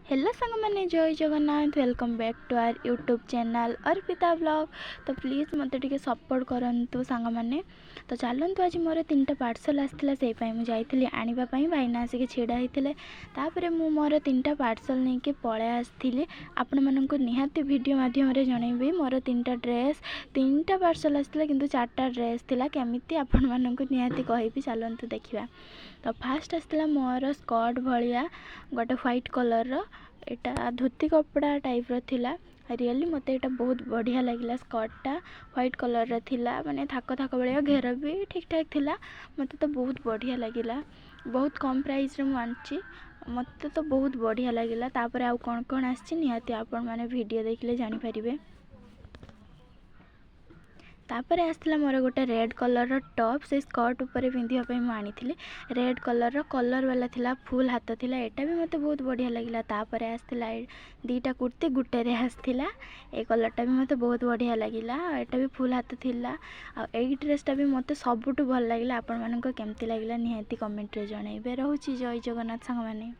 Hello सांग मैंने जय Jagannath welcome back to our YouTube channel Arpita blog. तो प्लीज़ मत टे सपोर्ट करंतु सांग मैंने। तो चलतु आज मोर 3टा पार्सल आसाला से मुझे आनापी भाईना आसिक छिड़ा होते मोर 3टा पार्सल नहीं कि पलै आसती आपण मानक निहाती वीडियो माध्यम जनइबी मोर 3टा ड्रेस 3टा पार्सल आसाला कि 4टा ड्रेस थिला केमिति आपण मानक निहाती कहबी चलतु देखा। तो फास्ट आसाला मोर स्कर्ट भाया गोटे व्हाइट कलर एटा धोती कपड़ा टाइप रो थिला। रियली मते एटा बहुत बढ़िया लगिला। स्कर्टा व्हाइट कलर रो थिला माने थाक थाक बलिया घेर भी ठीक ठाक थिला। मते तो बहुत बढ़िया लगिला। बहुत कम प्राइस रे मु आनची मते तो बहुत बढ़िया लगिला। तापर आउ कोन कोन आछि निहाती आपण माने वीडियो देखले जानि परिबे। तापर आसला मोर गोटे रेड कलर टॉप से स्कर्ट ऊपर पिंधिया मु आनी रेड कलर कलर वाला थिला फुल हाथ थिला एटा भी मते बहुत बढ़िया लगिला। तापर आसला 2टा कुर्ती गुटे रे आसला ए कलरटा भी मते बहुत बढ़िया लगिला। एटा भी फुल हाथ थिला आ एई ड्रेसटा भी मते सबुठु भल लगिला। आपण मानको केमती लगिला निहाती कमेंट रे जणाइबे। रहउची जय जगन्नाथ सांग माने।